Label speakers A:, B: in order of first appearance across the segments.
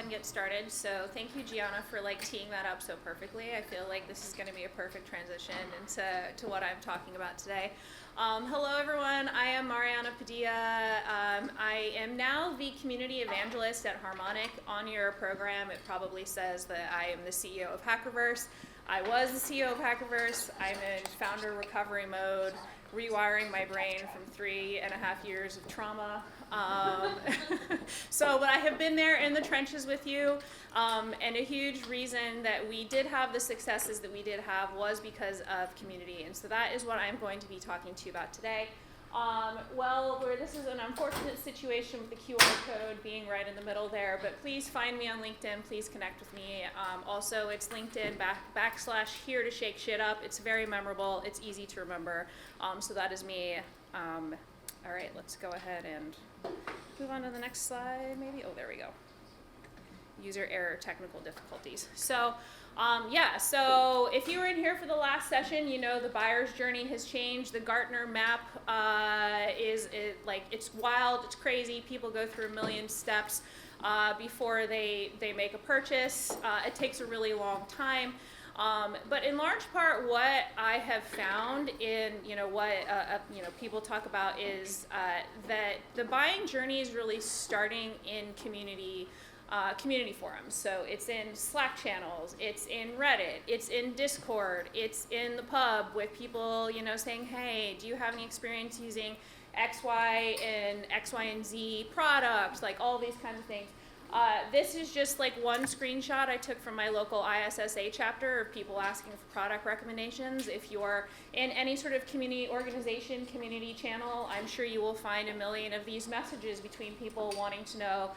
A: and get started. So thank you, Gianna, for like teeing that up so perfectly. I feel like this is going to be a perfect transition into what I'm talking about today. Hello, everyone. I am Mariana Padilla. I am now the community evangelist at Harmonic. On your program, it probably says that I am the CEO of Hackerverse. I was the CEO of Hackerverse. I'm in founder recovery mode, rewiring my brain from 3.5 years of trauma. But I have been there in the trenches with you, and a huge reason that we did have the successes that we did have was because of community, and so that is what I'm going to be talking to you about today. This is an unfortunate situation with the QR code being right in the middle there, but please find me on LinkedIn, please connect with me. Also, it's LinkedIn / here to shake shit up. It's very memorable, it's easy to remember, so that is me. All right, let's go ahead and move on to the next slide, maybe. Oh, there we go. User error, technical difficulties. So if you were in here for the last session, you know the buyer's journey has changed. The Gartner map it's wild, it's crazy. People go through a million steps before they make a purchase. It takes a really long time. But in large part, what I have found in, people talk about is that the buying journey is really starting in community forums. So it's in Slack channels, it's in Reddit, it's in Discord, it's in the pub with people, saying, hey, do you have any experience using X, Y, and Z products, like all these kinds of things. This is just like one screenshot I took from my local ISSA chapter of people asking for product recommendations. If you're in any sort of community organization, community channel, I'm sure you will find a million of these messages between people wanting to know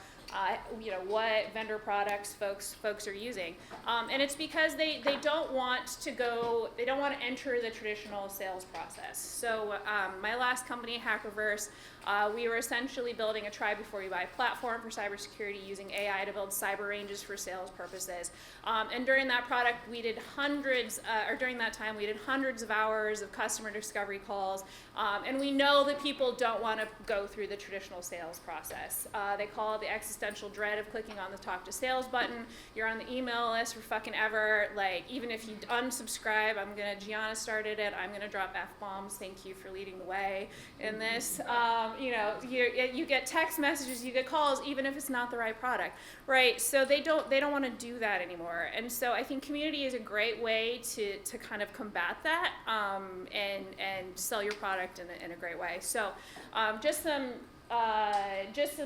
A: what vendor products folks are using. And it's because they don't want to enter the traditional sales process. So my last company, Hackerverse, we were essentially building a try before you buy platform for cybersecurity using AI to build cyber ranges for sales purposes. And during that product, we did hundreds of hours of customer discovery calls. And we know that people don't want to go through the traditional sales process. They call it the existential dread of clicking on the talk to sales button. You're on the email list for fucking ever. Like, even if you unsubscribe, Gianna started it, I'm gonna drop F-bombs. Thank you for leading the way in this. You get text messages, you get calls, even if it's not the right product, right? So they don't want to do that anymore. And so I think community is a great way to kind of combat that and sell your product in a great way. So just some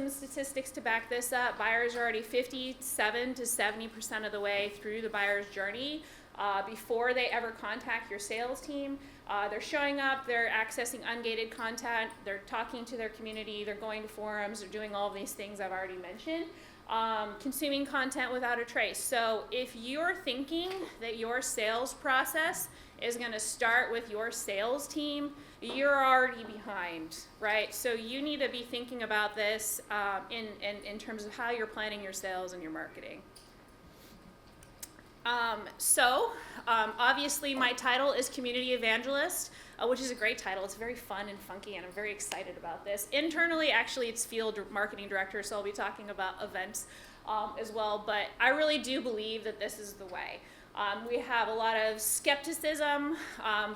A: statistics to back this up. Buyers are already 57 to 70% of the way through the buyer's journey before they ever contact your sales team. They're showing up, they're accessing ungated content, they're talking to their community, they're going to forums, they're doing all of these things I've already mentioned. Consuming content without a trace. So if you're thinking that your sales process is going to start with your sales team, you're already behind, right? So you need to be thinking about this in terms of how you're planning your sales and your marketing. Obviously my title is Community Evangelist, which is a great title. It's very fun and funky, and I'm very excited about this. Internally, actually, it's Field Marketing Director, so I'll be talking about events as well, but I really do believe that this is the way. We have a lot of skepticism.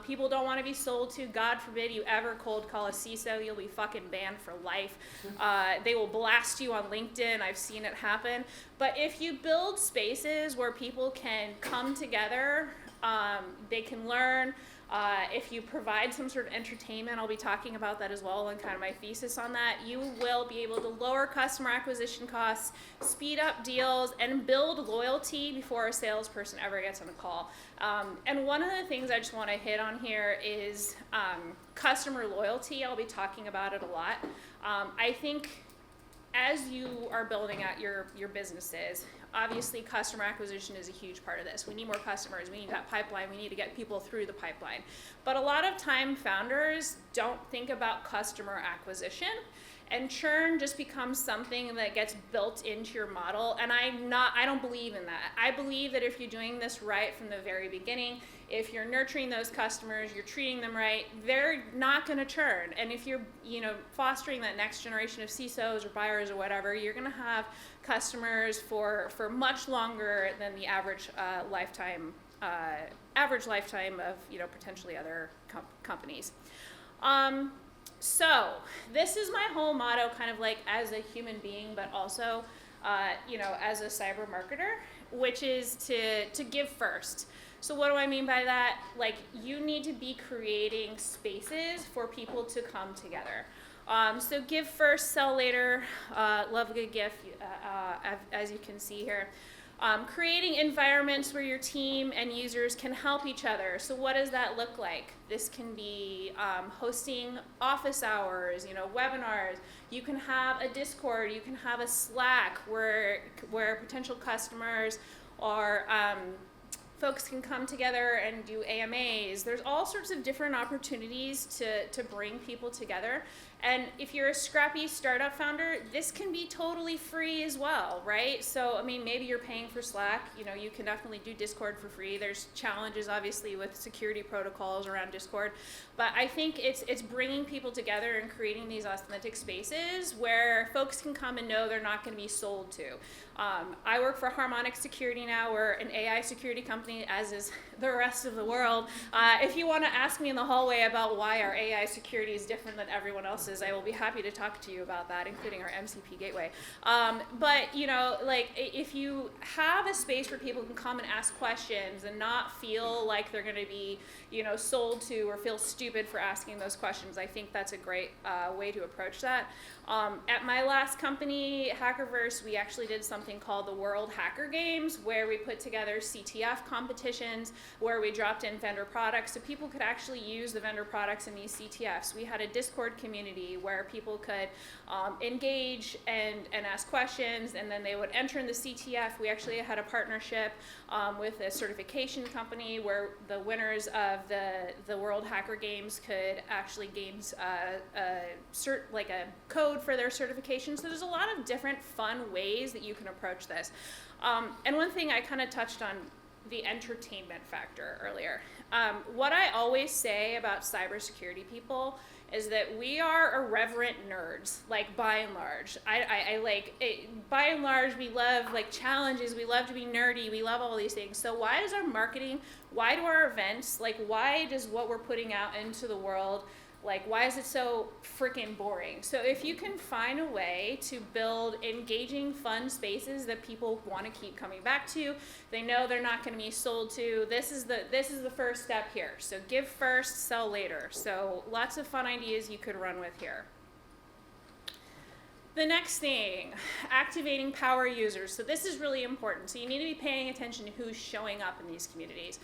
A: People don't want to be sold to. God forbid you ever cold call a CISO. You'll be fucking banned for life. They will blast you on LinkedIn. I've seen it happen. But if you build spaces where people can come together, they can learn. If you provide some sort of entertainment, I'll be talking about that as well and kind of my thesis on that, you will be able to lower customer acquisition costs, speed up deals, and build loyalty before a salesperson ever gets on a call. And one of the things I just want to hit on here is customer loyalty. I'll be talking about it a lot. I think as you are building out your businesses, obviously customer acquisition is a huge part of this. We need more customers, we need that pipeline, we need to get people through the pipeline. But a lot of time founders don't think about customer acquisition, and churn just becomes something that gets built into your model, and I don't believe in that. I believe that if you're doing this right from the very beginning, if you're nurturing those customers, you're treating them right, they're not going to churn. And if you're, fostering that next generation of CISOs or buyers or whatever, you're going to have customers for for much longer than the average lifetime of, potentially other companies. So this is my whole motto, kind of like as a human being, but also, as a cyber marketer, which is to give first. So what do I mean by that? Like, you need to be creating spaces for people to come together. So give first, sell later, love a good gift, as you can see here. Creating environments where your team and users can help each other. So what does that look like? This can be hosting office hours, webinars. You can have a Discord, you can have a Slack where potential customers or folks can come together and do AMAs. There's all sorts of different opportunities to bring people together. And if you're a scrappy startup founder, this can be totally free as well, right? So, I mean, maybe you're paying for Slack. You can definitely do Discord for free. There's challenges, obviously, with security protocols around Discord. But I think it's bringing people together and creating these authentic spaces where folks can come and know they're not going to be sold to. I work for Harmonic Security now. We're an AI security company, as is the rest of the world. If you want to ask me in the hallway about why our AI security is different than everyone else's, I will be happy to talk to you about that, including our MCP gateway. But if you have a space where people can come and ask questions and not feel like they're going to be, sold to or feel stupid for asking those questions, I think that's a great way to approach that. At my last company, Hackerverse, we actually did something called the World Hacker Games, where we put together CTF competitions, where we dropped in vendor products so people could actually use the vendor products in these CTFs. We had a Discord community where people could engage and ask questions, and then they would enter in the CTF. We actually had a partnership with a certification company where the winners of the World Hacker Games could actually gain a code for their certification. So there's a lot of different fun ways that you can approach this. And one thing I kind of touched on, the entertainment factor earlier. What I always say about cybersecurity people is that we are irreverent nerds, like by and large. By and large, we love challenges, we love to be nerdy, we love all these things. So why does our marketing, why do our events, why does what we're putting out into the world, why is it so freaking boring? So if you can find a way to build engaging, fun spaces that people want to keep coming back to, they know they're not going to be sold to, this is the first step here. So give first, sell later. So lots of fun ideas you could run with here. The next thing, activating power users. So this is really important. So you need to be paying attention to who's showing up in these communities.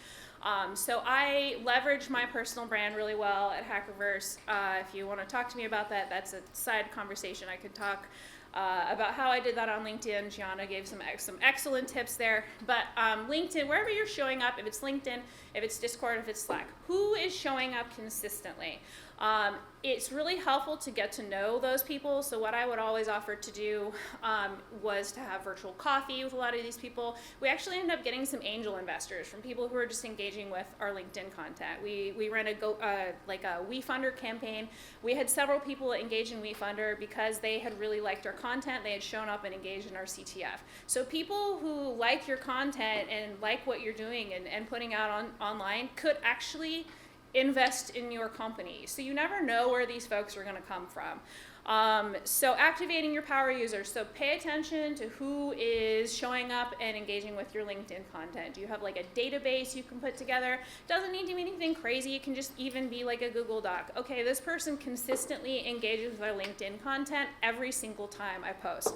A: So I leverage my personal brand really well at Hackerverse. If you want to talk to me about that, that's a side conversation. I could talk about how I did that on LinkedIn. Gianna gave some excellent tips there. But LinkedIn, wherever you're showing up, if it's LinkedIn, if it's Discord, if it's Slack, who is showing up consistently? It's really helpful to get to know those people. So what I would always offer to do was to have virtual coffee with a lot of these people. We actually ended up getting some angel investors from people who are just engaging with our LinkedIn content. We ran a WeFunder campaign. We had several people engage in WeFunder because they had really liked our content. They had shown up and engaged in our CTF. So people who like your content and like what you're doing and putting out online could actually invest in your company. So you never know where these folks are going to come from. So activating your power users. So pay attention to who is showing up and engaging with your LinkedIn content. Do you have a database you can put together? It doesn't need to be anything crazy. It can just even be a Google Doc. Okay, this person consistently engages with our LinkedIn content every single time I post.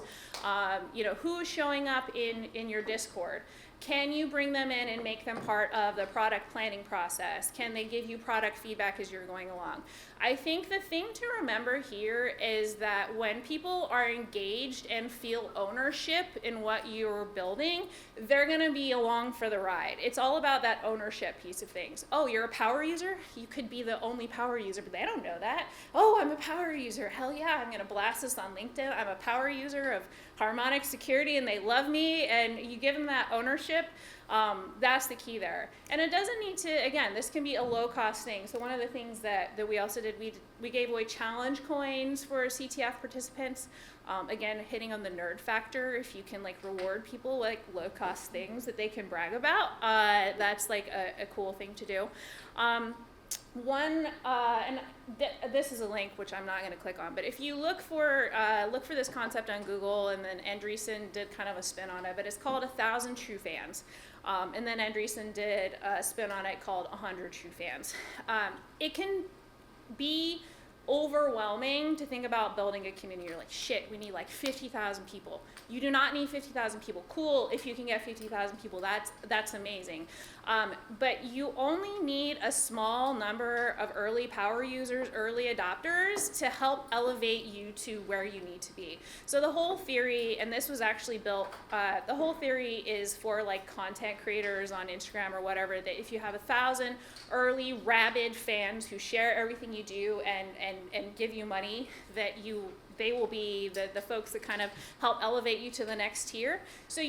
A: Who is showing up in your Discord? Can you bring them in and make them part of the product planning process? Can they give you product feedback as you're going along? I think the thing to remember here is that when people are engaged and feel ownership in what you're building, they're going to be along for the ride. It's all about that ownership piece of things. Oh, you're a power user? You could be the only power user, but they don't know that. Oh, I'm a power user. Hell yeah, I'm going to blast this on LinkedIn. I'm a power user of Harmonic Security and they love me, and you give them that ownership. That's the key there. And it doesn't need to, again, this can be a low-cost thing. So one of the things that we also did we gave away challenge coins for CTF participants. Again, hitting on the nerd factor. If you can like reward people like low cost things that they can brag about, that's like a cool thing to do. This is a link which I'm not going to click on, but if you look for this concept on Google, and then Andreessen did kind of a spin on it, but it's called 1,000 True Fans. And then Andreessen did a spin on it called 100 True Fans. It can be overwhelming to think about building a community. You're like, shit, we need like 50,000 people. You do not need 50,000 people. Cool, if you can get 50,000 people, that's amazing. But you only need a small number of early power users, early adopters, to help elevate you to where you need to be. So the whole theory, and this was actually built, the whole theory is for like content creators on Instagram or whatever, that if you have 1,000 early rabid fans who share everything you do and give you money, that they will be the folks that kind of help elevate you to the next tier. So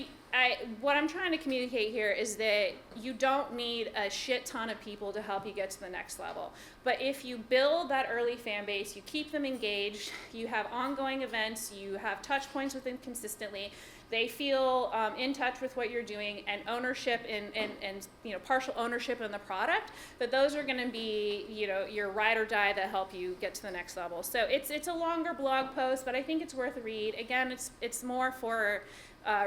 A: what I'm trying to communicate here is that you don't need a shit ton of people to help you get to the next level. But if you build that early fan base, you keep them engaged, you have ongoing events, you have touch points with them consistently, they feel in touch with what you're doing, and ownership and partial ownership in the product, that those are going to be your ride or die that help you get to the next level. So it's a longer blog post, but I think it's worth a read. Again, it's more for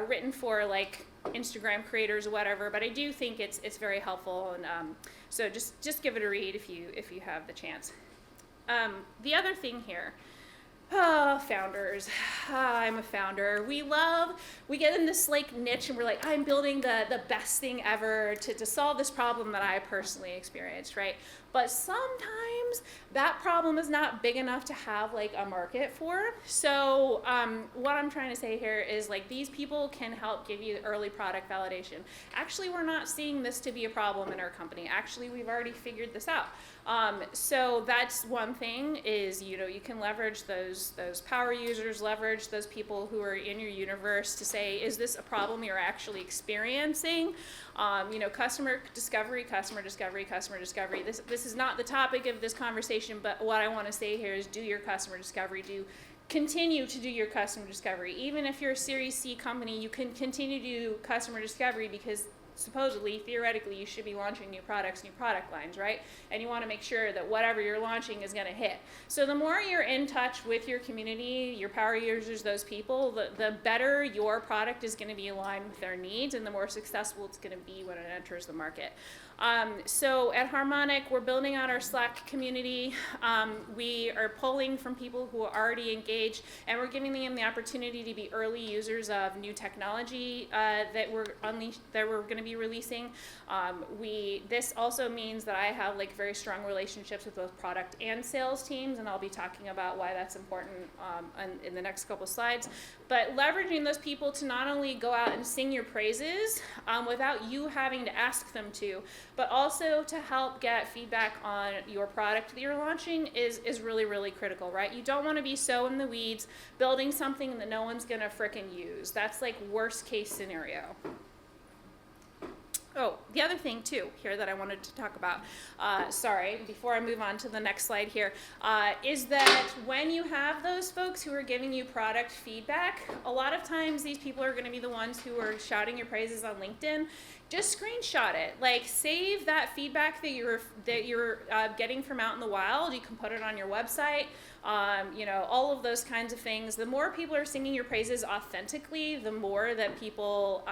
A: written for like Instagram creators or whatever, but I do think it's very helpful, and so just give it a read if you have the chance. The other thing here. Oh, founders. I'm a founder. We get in this like niche, and we're like, I'm building the best thing ever to solve this problem that I personally experienced, right? But sometimes that problem is not big enough to have like a market for. So what I'm trying to say here is like these people can help give you early product validation. Actually, we're not seeing this to be a problem in our company. Actually, we've already figured this out. So that's one thing is, you can leverage those power users, leverage those people who are in your universe to say, is this a problem you're actually experiencing? Customer discovery. This is not the topic of this conversation, but what I want to say here is do your customer discovery. Continue to do your customer discovery. Even if you're a Series C company, you can continue to do customer discovery, because supposedly, theoretically, you should be launching new products, new product lines, right? And you want to make sure that whatever you're launching is going to hit. So the more you're in touch with your community, your power users, those people, the better your product is going to be aligned with their needs, and the more successful it's going to be when it enters the market. So at Harmonic, we're building out our Slack community. We are pulling from people who are already engaged, and we're giving them the opportunity to be early users of new technology that we're going to be releasing. This also means that I have like very strong relationships with both product and sales teams, and I'll be talking about why that's important in the next couple slides. But leveraging those people to not only go out and sing your praises without you having to ask them to, but also to help get feedback on your product that you're launching is really, really critical, right? You don't want to be so in the weeds building something that no one's going to frickin' use. That's like worst case scenario. Oh, the other thing too here that I wanted to talk about, before I move on to the next slide here, is that when you have those folks who are giving you product feedback, a lot of times these people are going to be the ones who are shouting your praises on LinkedIn. Just screenshot it. Like, save that feedback that you're getting from out in the wild. You can put it on your website. All of those kinds of things. The more people are singing your praises authentically, the more that people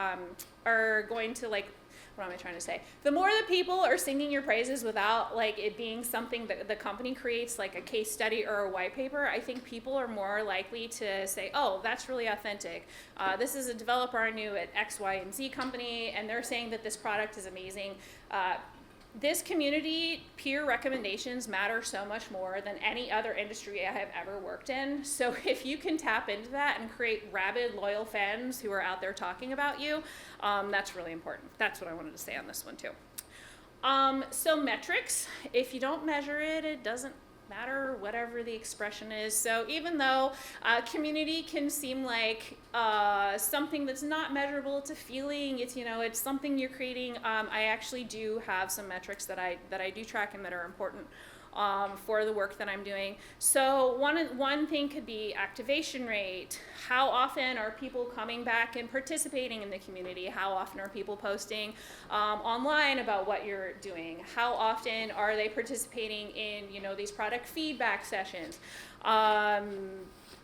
A: are going to like. What am I trying to say? The more that people are singing your praises without like it being something that the company creates, like a case study or a white paper, I think people are more likely to say, oh, that's really authentic. This is a developer I knew at X, Y, and Z company, and they're saying that this product is amazing. This community, peer recommendations matter so much more than any other industry I have ever worked in. So if you can tap into that and create rabid, loyal fans who are out there talking about you, that's really important. That's what I wanted to say on this one too. So metrics, if you don't measure it, it doesn't matter, whatever the expression is. So even though community can seem like something that's not measurable, it's a feeling, it's something you're creating, I actually do have some metrics that I do track and that are important. for the work that I'm doing. So one thing could be activation rate. How often are people coming back and participating in the community? How often are people posting online about what you're doing? How often are they participating in, these product feedback sessions?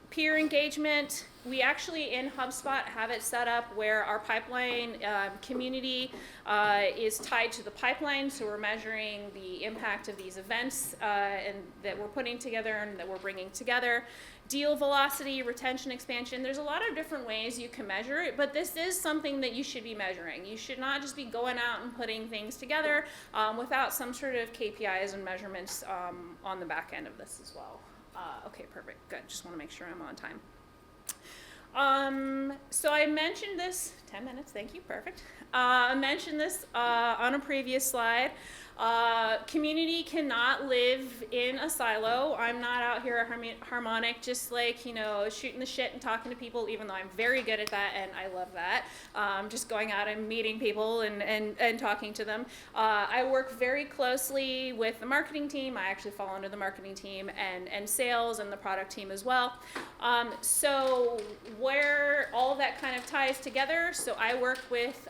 A: Peer engagement, we actually in HubSpot have it set up where our pipeline community is tied to the pipeline, so we're measuring the impact of these events and that we're putting together and that we're bringing together. Deal velocity, retention, expansion, there's a lot of different ways you can measure it, but this is something that you should be measuring. You should not just be going out and putting things together without some sort of KPIs and measurements on the back end of this as well. Okay, perfect, good, just want to make sure I'm on time. So I mentioned this, 10 minutes, thank you, perfect. I mentioned this on a previous slide. Community cannot live in a silo. I'm not out here at Harmonic just like, shooting the shit and talking to people, even though I'm very good at that and I love that. Just going out and meeting people and talking to them. I work very closely with the marketing team. I actually fall under the marketing team and sales and the product team as well. So where all that kind of ties together, so I work with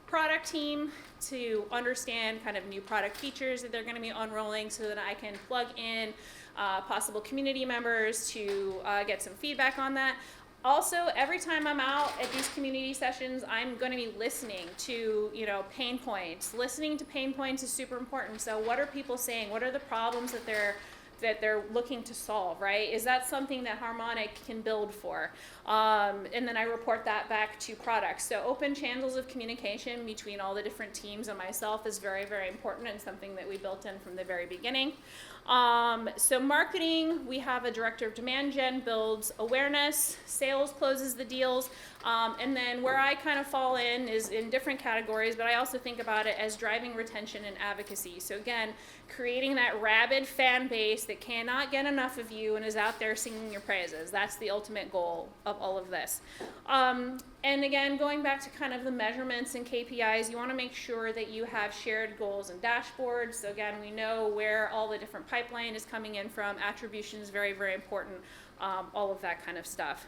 A: product team to understand kind of new product features that they're going to be unrolling so that I can plug in possible community members to get some feedback on that. Also, every time I'm out at these community sessions, I'm going to be listening to, pain points. Listening to pain points is super important. So what are people saying? What are the problems that they're looking to solve, right? Is that something that Harmonic can build for? And then I report that back to products. So open channels of communication between all the different teams and myself is very, very important and something that we built in from the very beginning. So marketing, we have a director of demand gen, builds awareness, sales closes the deals, and then where I kind of fall in is in different categories, but I also think about it as driving retention and advocacy. So again, creating that rabid fan base that cannot get enough of you and is out there singing your praises. That's the ultimate goal of all of this. And again, going back to kind of the measurements and KPIs, you want to make sure that you have shared goals and dashboards. So again, we know where all the different pipeline is coming in from. Attribution is very, very important. All of that kind of stuff.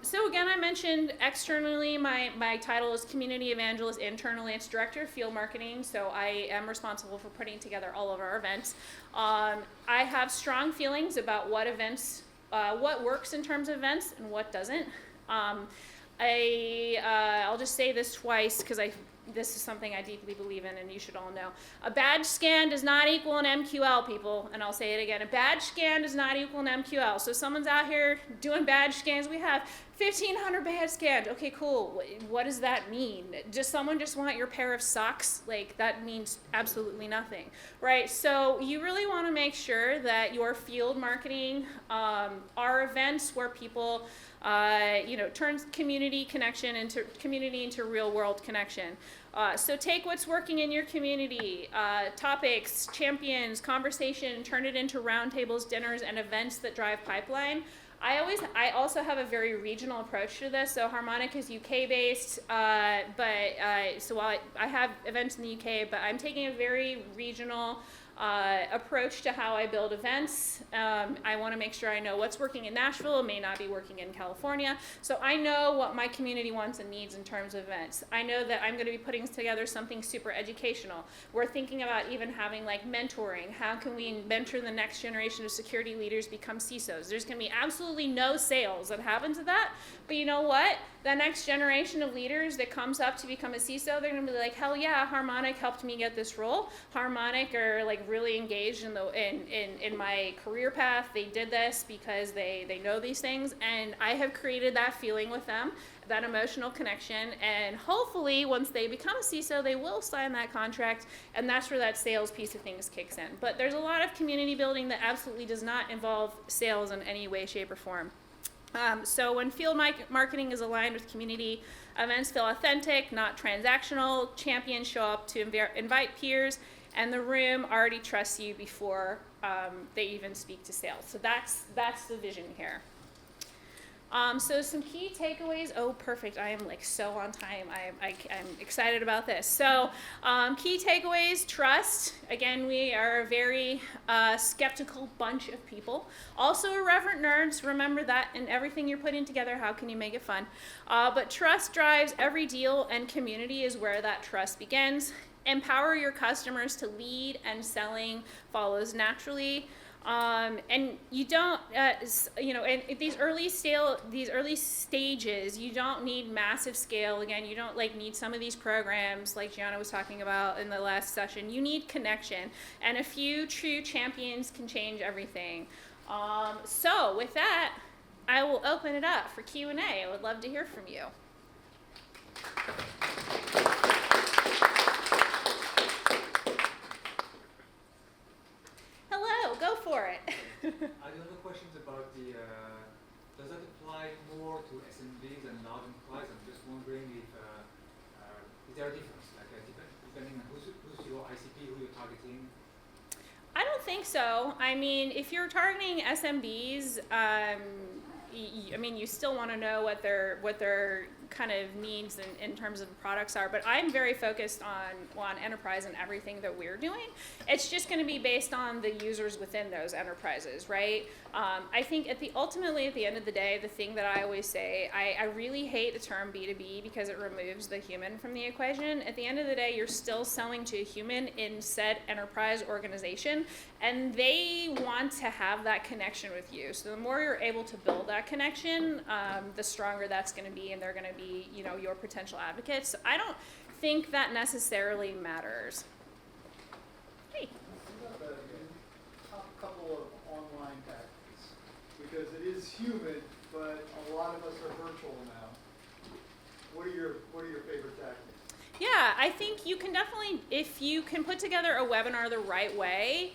A: So again, I mentioned externally, my title is Community Evangelist. Internally, it's Director of Field Marketing, so I am responsible for putting together all of our events. I have strong feelings about what events, what works in terms of events and what doesn't. I'll just say this twice because this is something I deeply believe in and you should all know. A badge scan does not equal an MQL, people, and I'll say it again. A badge scan does not equal an MQL. So someone's out here doing badge scans. We have 1,500 badge scans. Okay, cool. What does that mean? Does someone just want your pair of socks? Like, that means absolutely nothing, right? So you really want to make sure that your field marketing are events where people turns community into real world connection. So take what's working in your community, topics, champions, conversation, turn it into roundtables, dinners, and events that drive pipeline. I also have a very regional approach to this. So Harmonic is UK based, so while I have events in the UK, but I'm taking a very regional approach to how I build events. I want to make sure I know what's working in Nashville. It may not be working in California. So I know what my community wants and needs in terms of events. I know that I'm going to be putting together something super educational. We're thinking about even having like mentoring. How can we mentor the next generation of security leaders become CISOs? There's going to be absolutely no sales that happen to that. But you know what? The next generation of leaders that comes up to become a CISO, they're going to be like, hell yeah, Harmonic helped me get this role. Harmonic are like really engaged in my career path. They did this because they know these things, and I have created that feeling with them, that emotional connection, and hopefully once they become a CISO, they will sign that contract, and that's where that sales piece of things kicks in. But there's a lot of community building that absolutely does not involve sales in any way, shape, or form. So when field marketing is aligned with community, events feel authentic, not transactional. Champions show up to invite peers, and the room already trusts you before they even speak to sales. So that's the vision here. So some key takeaways. Oh, perfect. I am like so on time. I'm excited about this. So key takeaways, trust. Again, we are a very skeptical bunch of people. Also irreverent nerds. Remember that in everything you're putting together, how can you make it fun? But trust drives every deal, and community is where that trust begins. Empower your customers to lead, and selling follows naturally. And you don't, in these early stages, you don't need massive scale. Again, you don't need some of these programs like Gianna was talking about in the last session. You need connection, and a few true champions can change everything. So with that, I will open it up for Q&A. I would love to hear from you. Hello, go for it.
B: I do have a question about does that apply more to SMBs and large enterprises? I'm just wondering if, is there a difference, depending on who's your ICP, who you're targeting?
A: I don't think so. I mean, if you're targeting SMBs, you still want to know what their kind of needs in terms of products are, but I'm very focused on enterprise and everything that we're doing. It's just going to be based on the users within those enterprises, right? I think ultimately at the end of the day, the thing that I always say, I really hate the term B2B because it removes the human from the equation. At the end of the day, you're still selling to a human in said enterprise organization, and they want to have that connection with you. So the more you're able to build that connection, the stronger that's going to be, and they're going to be, your potential advocates. So I don't think that necessarily matters. Hey.
C: A couple of online tactics, because it is human, but a lot of us are virtual now. What are your favorite tactics?
A: Yeah, I think you can definitely, if you can put together a webinar the right way,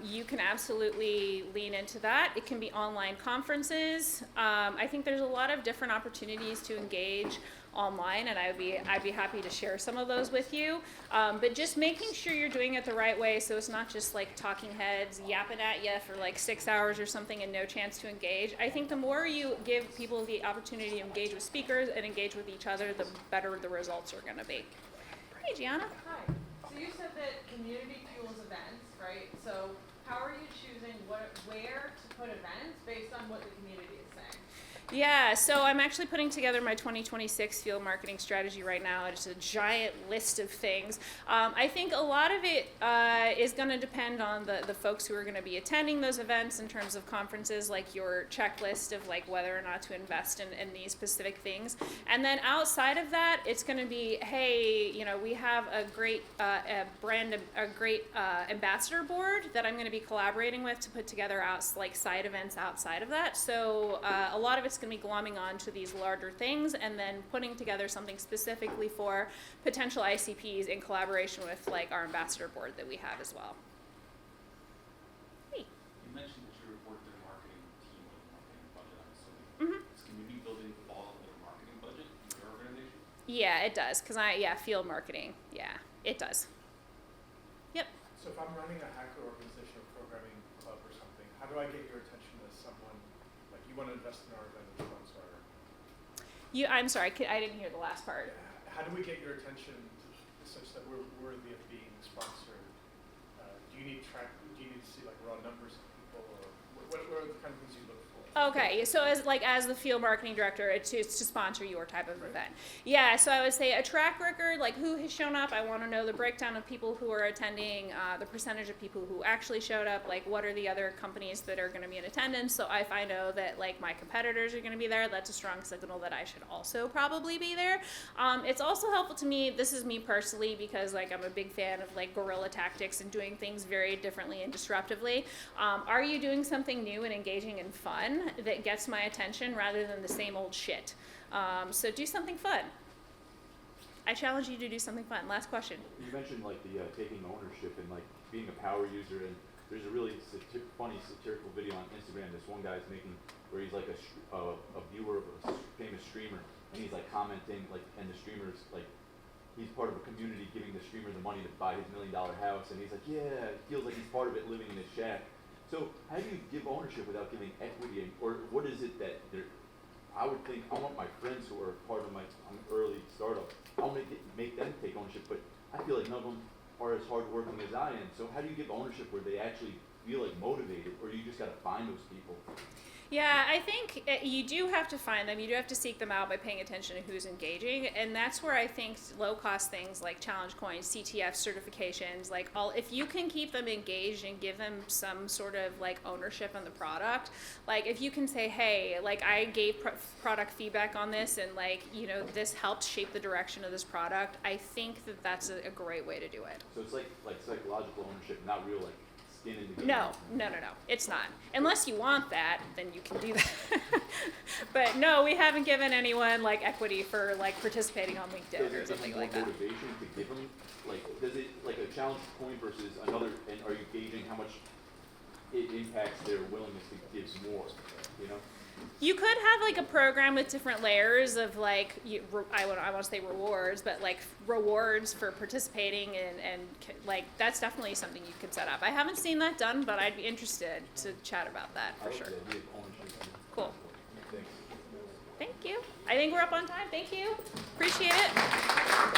A: you can absolutely lean into that. It can be online conferences. I think there's a lot of different opportunities to engage online, and I'd be happy to share some of those with you. But just making sure you're doing it the right way, so it's not just like talking heads yapping at you for like 6 hours or something and no chance to engage. I think the more you give people the opportunity to engage with speakers and engage with each other, the better the results are going to be. Hey, Gianna.
D: Hi. So you said that community fuels events, right? So how are you choosing where to put events based on what the community is saying?
A: Yeah, so I'm actually putting together my 2026 field marketing strategy right now. It's a giant list of things. I think a lot of it is going to depend on the folks who are going to be attending those events in terms of conferences, like your checklist of like whether or not to invest in these specific things. And then outside of that, it's going to be, hey, we have a great ambassador board that I'm going to be collaborating with to put together side events outside of that. So a lot of it's going to be glomming on to these larger things and then putting together something specifically for potential ICPs in collaboration with like our ambassador board that we have as well. Hey.
E: You mentioned that you report to the marketing team with the marketing budget, I'm assuming.
A: Mm-hmm.
E: Does community building fall under the marketing budget in your organization?
A: Yeah, it does, because field marketing. Yeah, it does. Yep.
F: So if I'm running a hacker organization or programming club or something, how do I get your attention as someone, like you want to invest in our event as a sponsor?
A: I'm sorry, I didn't hear the last part.
F: How do we get your attention such that we're worthy of being sponsored? Do you need to see like raw numbers of people, or what are the kind of things you look for?
A: Okay, so as the field marketing director, it's to sponsor your type of event. Yeah, so I would say a track record, like who has shown up. I want to know the breakdown of people who are attending, the percentage of people who actually showed up, like what are the other companies that are going to be in attendance. So if I know that like my competitors are going to be there, that's a strong signal that I should also probably be there. It's also helpful to me, this is me personally, because like I'm a big fan of like guerrilla tactics and doing things very differently and disruptively. Are you doing something new and engaging and fun that gets my attention rather than the same old shit? So do something fun. I challenge you to do something fun. Last question.
G: You mentioned like the taking ownership and like being a power user, and there's a really funny satirical video on Instagram. This one guy's making where he's like a viewer of a famous streamer, and he's like commenting like, and the streamer's like, he's part of a community giving the streamer the money to buy his $1 million house, and he's like, yeah, it feels like he's part of it living in his shack. So how do you give ownership without giving equity, or what is it that I would think, I want my friends who are part of my early startup, I'll make them take ownership, but I feel like none of them are as hardworking as I am. So how do you give ownership where they actually feel like motivated, or you just gotta find those people?
A: Yeah, I think you do have to find them. You do have to seek them out by paying attention to who's engaging, and that's where I think low-cost things like challenge coins, CTF certifications, like if you can keep them engaged and give them some sort of like ownership on the product, like if you can say, hey, like I gave product feedback on this, and like this helped shape the direction of this product. I think that that's a great way to do it.
G: So it's like psychological ownership, not real like skin in the game.
A: No, it's not. Unless you want that, then you can do that. But no, we haven't given anyone like equity for like participating on LinkedIn
G: Does
A: or
G: it
A: something
G: give
A: like
G: more
A: that.
G: motivation to give them, like, does it, like a challenge coin versus another, and are you gauging how much it impacts their willingness to give more,
A: You could have like a program with different layers of like, I want to say rewards, but like rewards for participating and like that's definitely something you could set up. I haven't seen that done, but I'd be interested to chat about that
G: I
A: for
G: like
A: sure.
G: the idea of ownership.
A: Cool.
G: Thanks.
A: Thank you. I think we're up on time. Thank you. Appreciate it.